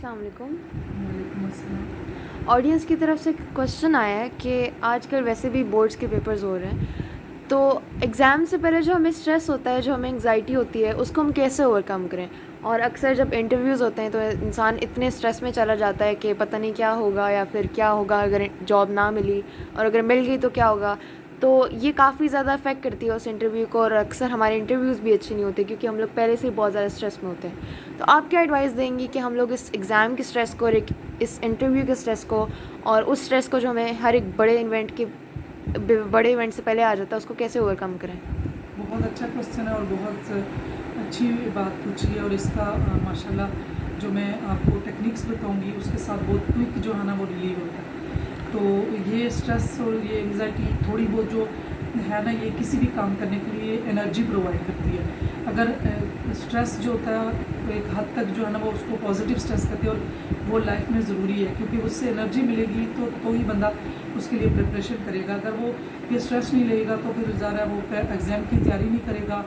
अस्सलाम वालेकुम। वालेकुम अस्सलाम। ऑडियंस की तरफ से क्वेश्चन आया है कि आजकल वैसे भी बोर्ड्स के पेपर्स हो रहे हैं, तो एग्ज़ाम से पहले जो हमें स्ट्रेस होता है, जो हमें एंग्जाइटी होती है, उसको हम कैसे ओवरकम करें। और अक्सर जब इंटरव्यूज़ होते हैं तो इंसान इतने स्ट्रेस में चला जाता है कि पता नहीं क्या होगा या फिर क्या होगा अगर जॉब ना मिली, और अगर मिल गई तो क्या होगा। तो ये काफ़ी ज़्यादा अफेक्ट करती है उस इंटरव्यू को, और अक्सर हमारे इंटरव्यूज़ भी अच्छे नहीं होते क्योंकि हम लोग पहले से ही बहुत ज़्यादा स्ट्रेस में होते हैं। तो आप क्या एडवाइस देंगी कि हम लोग इस एग्ज़ाम के स्ट्रेस को और इस इंटरव्यू के स्ट्रेस को, और उस स्ट्रेस को जो हमें हर एक बड़े इवेंट से पहले आ जाता है, उसको कैसे ओवरकम करें। बहुत अच्छा क्वेश्चन है और बहुत अच्छी बात पूछी है। और इसका माशाल्लाह जो मैं आपको टेक्निक्स बताऊंगी उसके साथ बहुत क्विक जो है ना वो रिलीव होता है। तो ये स्ट्रेस और ये एंग्जाइटी थोड़ी बहुत जो है ना, ये किसी भी काम करने के लिए एनर्जी प्रोवाइड करती है। अगर स्ट्रेस जो होता है तो एक हद तक जो है ना वो उसको पॉजिटिव स्ट्रेस करती है, और वो लाइफ में ज़रूरी है क्योंकि उससे एनर्जी मिलेगी तो ही बंदा उसके लिए प्रिपरेशन करेगा। अगर वो ये स्ट्रेस नहीं लेगा तो फिर ज़्यादा वो एग्ज़ाम की तैयारी नहीं करेगा,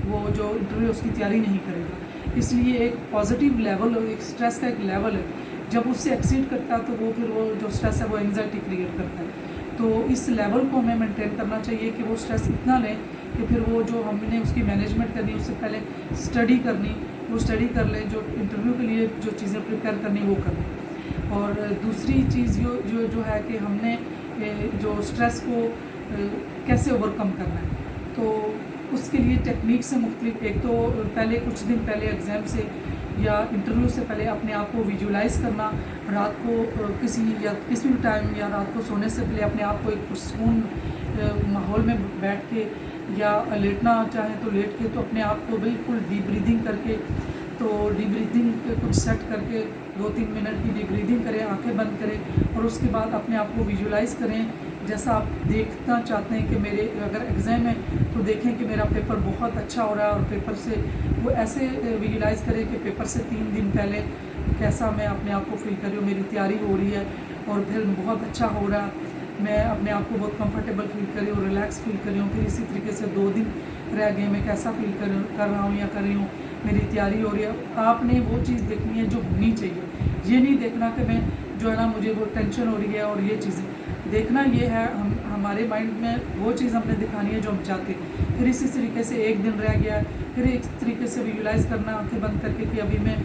वो जो इंटरव्यू उसकी तैयारी नहीं करेगा। इसलिए एक पॉजिटिव लेवल, एक स्ट्रेस का एक लेवल है, जब उससे एक्सीड करता है तो वो फिर वो जो स्ट्रेस है वो एंग्जाइटी क्रिएट करता है। तो इस लेवल को हमें मेंटेन करना चाहिए कि वो स्ट्रेस इतना लें कि फिर वो जो हमने उसकी मैनेजमेंट करनी, उससे पहले स्टडी करनी, वो स्टडी कर लें, जो इंटरव्यू के लिए जो चीज़ें प्रिपेयर करनी वो कर लें। और दूसरी चीज़ जो जो जो है कि हमने जो स्ट्रेस को कैसे ओवरकम करना है, तो उसके लिए टेक्निक से मुख्तलिफ। एक तो पहले कुछ दिन पहले एग्ज़ाम से या इंटरव्यू से पहले अपने आप को विजुलाइज़ करना, रात को किसी भी टाइम या रात को सोने से पहले अपने आप को एक पुरसकून माहौल में बैठ के, या लेटना चाहें तो लेट के, तो अपने आप को बिल्कुल डीप ब्रीदिंग करके, तो डीप ब्रीदिंग कुछ सेट करके 2-3 मिनट की डीप ब्रीदिंग करें, आंखें बंद करें, और उसके बाद अपने आप को विजुलाइज़ करें जैसा आप देखना चाहते हैं कि मेरे अगर एग्ज़ाम है तो देखें कि मेरा पेपर बहुत अच्छा हो रहा है, और पेपर से वो ऐसे विजुलाइज़ करें कि पेपर से 3 दिन पहले कैसा मैं अपने आप को फील कर रही हूँ, मेरी तैयारी हो रही है और फिर बहुत अच्छा हो रहा है, मैं अपने आप को बहुत कंफर्टेबल फील कर रही हूँ, रिलैक्स फील कर रही हूँ। फिर इसी तरीके से 2 दिन रह गए, मैं कैसा फील कर रहा हूँ या कर रही हूँ, मेरी तैयारी हो रही है। आपने वो चीज़ देखनी है जो होनी चाहिए, ये नहीं देखना कि मैं जो है ना मुझे वो टेंशन हो रही है। और ये चीज़ें देखना ये है, हमारे माइंड में वो चीज़ हमने दिखानी है जो हम चाहते हैं। फिर इसी तरीके से 1 दिन रह गया, फिर एक तरीके से विजुलाइज़ करना आंखें बंद करके कि अभी मैं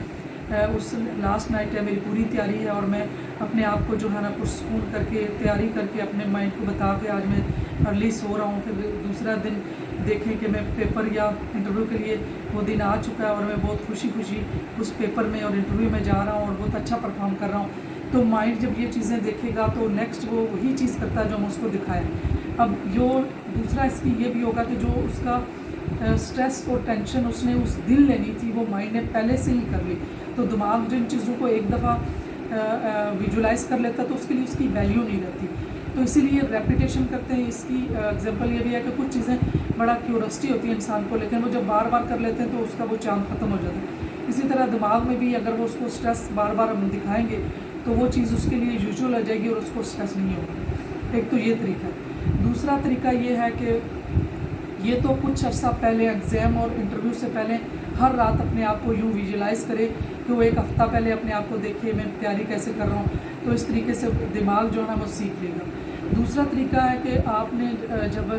उस लास्ट नाइट है, मेरी पूरी तैयारी है, और मैं अपने आप को जो है ना पुरसकून करके तैयारी करके अपने माइंड को बता के आज मैं अर्ली सो रहा हूँ। फिर दूसरा दिन देखें कि मैं पेपर या इंटरव्यू के लिए वो दिन आ चुका है और मैं बहुत खुशी उस पेपर में और इंटरव्यू में जा रहा हूँ और बहुत अच्छा परफॉर्म कर रहा हूँ। तो माइंड जब ये चीज़ें देखेगा तो नेक्स्ट वो वही चीज़ करता है जो हम उसको दिखाएं। अब जो दूसरा इसकी ये भी होगा कि जो उसका स्ट्रेस और टेंशन उसने उस दिन लेनी थी वो माइंड ने पहले से ही कर ली, तो दिमाग जिन चीज़ों को एक दफ़ा विजुलाइज कर लेता तो उसके लिए उसकी वैल्यू नहीं रहती। तो इसीलिए रेपिटेशन करते हैं। इसकी एग्जांपल ये भी है कि कुछ चीज़ें बड़ा क्यूरोसिटी होती है इंसान को, लेकिन वो जब बार बार कर लेते हैं तो उसका वो चार्म ख़त्म हो जाता है। इसी तरह दिमाग में भी अगर वो उसको स्ट्रेस बार बार हम दिखाएंगे तो वो चीज़ उसके लिए यूजुअल हो जाएगी और उसको स्ट्रेस नहीं होगा। एक तो ये तरीका है। दूसरा तरीका ये है कि ये तो कुछ अर्सा पहले एग्ज़ाम और इंटरव्यू से पहले हर रात अपने आप को यूँ विजुलाइज़ करे कि वो एक हफ़्ता पहले अपने आप को देखे मैं तैयारी कैसे कर रहा हूँ, तो इस तरीके से दिमाग जो है ना वो सीख लेगा। दूसरा तरीका है कि आपने जब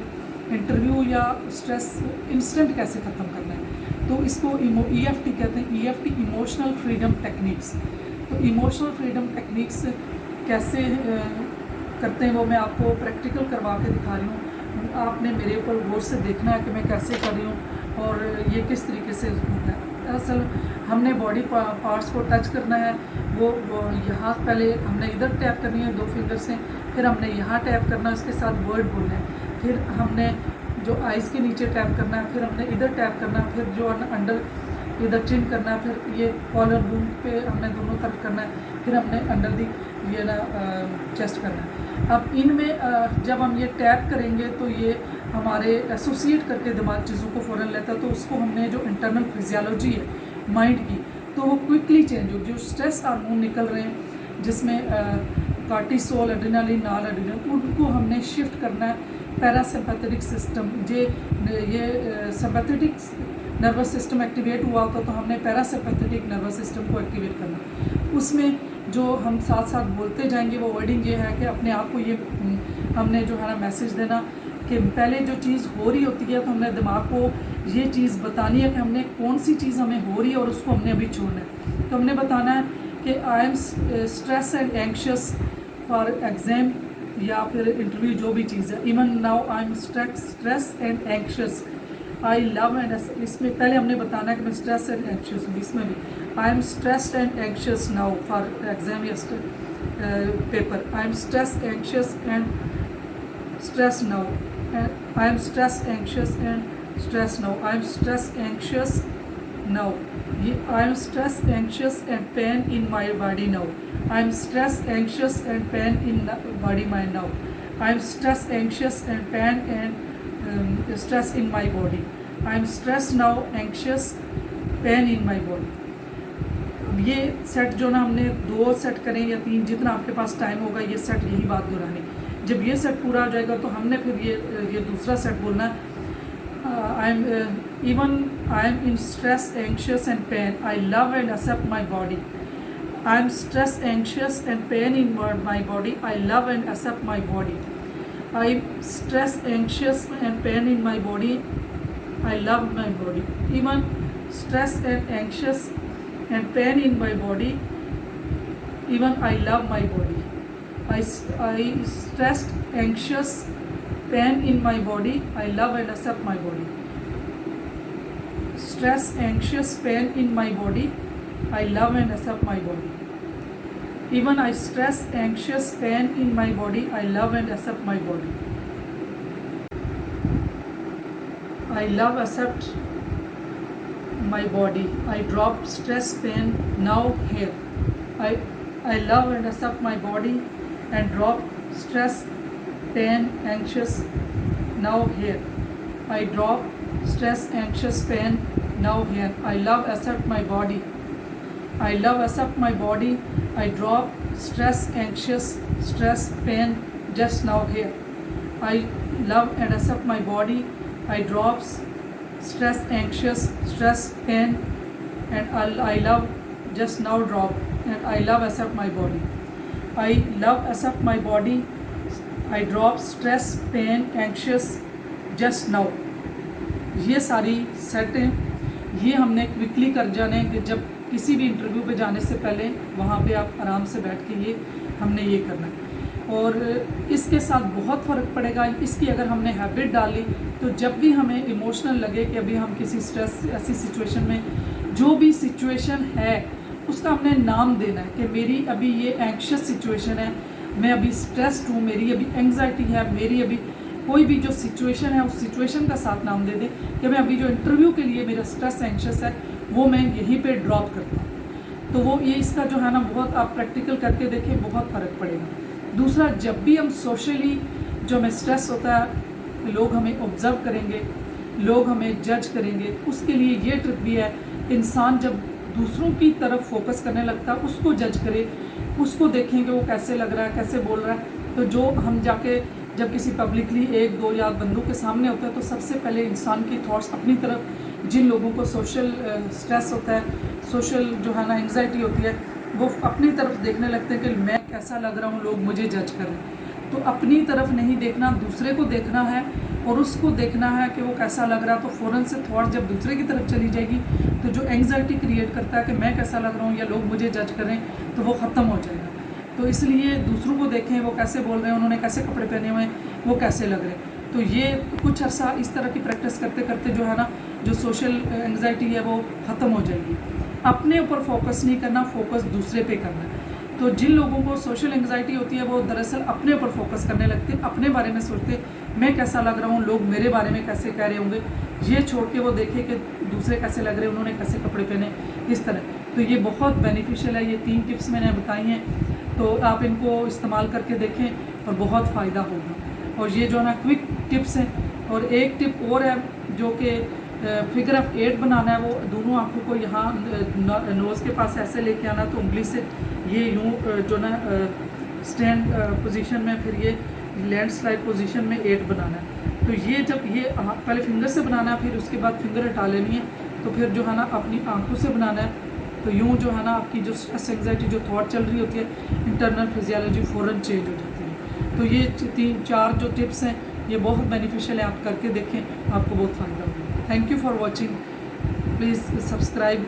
इंटरव्यू या स्ट्रेस इंस्टेंट कैसे ख़त्म करना है, तो इसको EFT कहते हैं, EFT इमोशनल फ्रीडम टेक्निक्स। तो इमोशनल फ्रीडम टेक्निक्स कैसे करते हैं वो मैं आपको प्रैक्टिकल करवा के दिखा रही हूँ। आपने मेरे ऊपर गौर से देखना है कि मैं कैसे कर रही हूँ और ये किस तरीके से होता है। दरअसल हमने बॉडी पार्ट्स को टच करना है, वो यहाँ पहले हमने इधर टैप करनी है 2 फिंगर से, फिर हमने यहाँ टैप करना है, उसके साथ वर्ड बोलना है, फिर हमने जो आइज़ के नीचे टैप करना है, फिर हमने इधर टैप करना है, फिर जो अंडर इधर चिन करना है, फिर ये कॉलर बोन पे हमने दोनों तरफ करना है, फिर हमने अंडर दी ये ना चेस्ट करना है। अब इनमें जब हम ये टैप करेंगे तो ये हमारे एसोसिएट करके दिमाग चीज़ों को फ़ौरन लेता है, तो उसको हमने जो इंटरनल फिजियोलॉजी है माइंड की, तो वो क्विकली चेंज हो। जो स्ट्रेस हार्मोन निकल रहे हैं जिसमें कार्टिसोल, एड्रेनालिन, नॉर एड्रेनालिन, उनको हमने शिफ्ट करना है पैरासिम्पैथेटिक सिस्टम। ये सिम्पैथेटिक नर्वस सिस्टम एक्टिवेट हुआ होता तो हमने पैरासिम्पैथेटिक नर्वस सिस्टम को एक्टिवेट करना। उसमें जो हम साथ साथ बोलते जाएंगे वो वर्डिंग ये है कि अपने आप को ये हमने जो है ना मैसेज देना कि पहले जो चीज़ हो रही होती है तो हमने दिमाग को ये चीज़ बतानी है कि हमने कौन सी चीज़ हमें हो रही है और उसको हमने अभी छोड़ना है। तो हमने बताना है कि आई am stress and anxious for exam या फिर इंटरव्यू, जो भी चीज़ है। Even now I am stress and anxious, I love and, इसमें पहले हमने बताना है कि मैं स्ट्रेस एंड एंक्शियस हूँ। इसमें भी I am stressed and anxious now for exam या paper, I am stress anxious and stress now, I am stress anxious and stress now, I am stress anxious now, ये I am stress anxious and pain in my body now, I am stress anxious and pain in body my now, I am stress anxious and pain and stress in my body, I am stressed now, anxious, pain in my body। अब ये set जो ना हमने 2 set करें या 3, जितना आपके पास time होगा ये सेट यही बात दोहरानी। जब ये सेट पूरा हो जाएगा तो हमने फिर ये दूसरा सेट बोलना है। I am even I am in stress anxious and pain, I love and accept my body, I am stress anxious and pain in my body, I love and accept my body, I stress, anxious and pain in my body, I love my body, even stress and anxious and pain in my body, even I love my body, I stressed, anxious, pain in my body, I love and accept my body, stress, anxious, pain in my body, I love and accept my body, even I stress, anxious, pain in my body, I love and accept my body, I love, accept my body, I drop stress, pain now here, I love and accept my body and drop stress, pain, anxious now here, I drop stress, anxious, pain now here, I love, accept my body, I love, accept my body, I drop stress, anxious, stress, pain just now here, I love and accept my body, I drop stress, anxious, stress, pain and I love just now drop and I love, accept my body, I love, accept my body, I drop stress, pain, anxious just now। ये सारी सेटें ये हमने quickly कर जाने कि जब किसी भी इंटरव्यू पे जाने से पहले वहाँ पे आप आराम से बैठ के हमने ये करना है। और इसके साथ बहुत फ़र्क पड़ेगा। इसकी अगर हमने हैबिट डाली तो जब भी हमें इमोशनल लगे कि अभी हम किसी स्ट्रेस ऐसी सिचुएशन में, जो भी सिचुएशन है उसका हमने नाम देना है कि मेरी अभी ये एंक्शियस सिचुएशन है, मैं अभी स्ट्रेस्ड हूँ, मेरी अभी एंग्जाइटी है, मेरी अभी कोई भी जो सिचुएशन है उस सिचुएशन का साथ नाम दे दें कि मैं अभी जो इंटरव्यू के लिए मेरा स्ट्रेस एंक्शियस है वो मैं यहीं पे ड्रॉप करता हूँ। तो वो ये इसका जो है ना बहुत आप प्रैक्टिकल करके देखें, बहुत फ़र्क पड़ेगा। दूसरा, जब भी हम सोशली जो हमें स्ट्रेस होता है लोग हमें ऑब्ज़र्व करेंगे, लोग हमें जज करेंगे, उसके लिए ये ट्रिक भी है। इंसान जब दूसरों की तरफ फोकस करने लगता है उसको जज करे, उसको देखेंगे वो कैसे लग रहा है, कैसे बोल रहा है। तो जो हम जाके जब किसी पब्लिकली 1-2 या बंदों के सामने होता है तो सबसे पहले इंसान की थॉट्स अपनी तरफ, जिन लोगों को सोशल स्ट्रेस होता है, सोशल जो है ना एंग्जाइटी होती है, वो अपनी तरफ देखने लगते हैं कि मैं कैसा लग रहा हूँ, लोग मुझे जज कर रहे हैं। तो अपनी तरफ नहीं देखना, दूसरे को देखना है और उसको देखना है कि वो कैसा लग रहा है। तो फ़ौरन से थॉट जब दूसरे की तरफ चली जाएगी तो जो एंग्जाइटी क्रिएट करता है कि मैं कैसा लग रहा हूँ या लोग मुझे जज कर रहे हैं, तो वो ख़त्म हो जाएगा। तो इसलिए दूसरों को देखें, वो कैसे बोल रहे हैं, उन्होंने कैसे कपड़े पहने हुए हैं, वो कैसे लग रहे हैं। तो ये कुछ अर्सा इस तरह की प्रैक्टिस करते करते जो है ना जो सोशल एंग्जाइटी है वो ख़त्म हो जाएगी। अपने ऊपर फोकस नहीं करना, फोकस दूसरे पे करना है। तो जिन लोगों को सोशल एंग्जाइटी होती है वो दरअसल अपने ऊपर फोकस करने लगते, अपने बारे में सोचते, मैं कैसा लग रहा हूँ, लोग मेरे बारे में कैसे कह रहे होंगे, ये छोड़ के वो देखे कि दूसरे कैसे लग रहे हैं, उन्होंने कैसे कपड़े पहने, इस तरह। तो ये बहुत बेनिफिशियल है। ये 3 टिप्स मैंने बताई हैं, तो आप इनको इस्तेमाल करके देखें और बहुत फ़ायदा होगा। और ये जो है ना क्विक टिप्स हैं। और एक टिप और है जो कि फिगर ऑफ 8 बनाना है। वो दोनों आंखों को यहाँ नोज़ के पास ऐसे लेके आना, तो उंगली से ये यूँ जो ना स्टैंड पोजीशन में, फिर ये लैंडस्लाइड पोजीशन में 8 बनाना है। तो ये जब ये पहले फिंगर से बनाना है, फिर उसके बाद फिंगर हटा लेनी है। तो फिर जो है ना अपनी आंखों से बनाना है तो यूँ जो है ना आपकी जो स्ट्रेस एंग्जाइटी जो थॉट चल रही होती है, इंटरनल फिजियोलॉजी फ़ौरन चेंज हो जाती है। तो ये 3-4 जो टिप्स हैं ये बहुत बेनिफिशियल है, आप करके देखें, आपको बहुत फ़ायदा होगा। Thank you for watching, please subscribe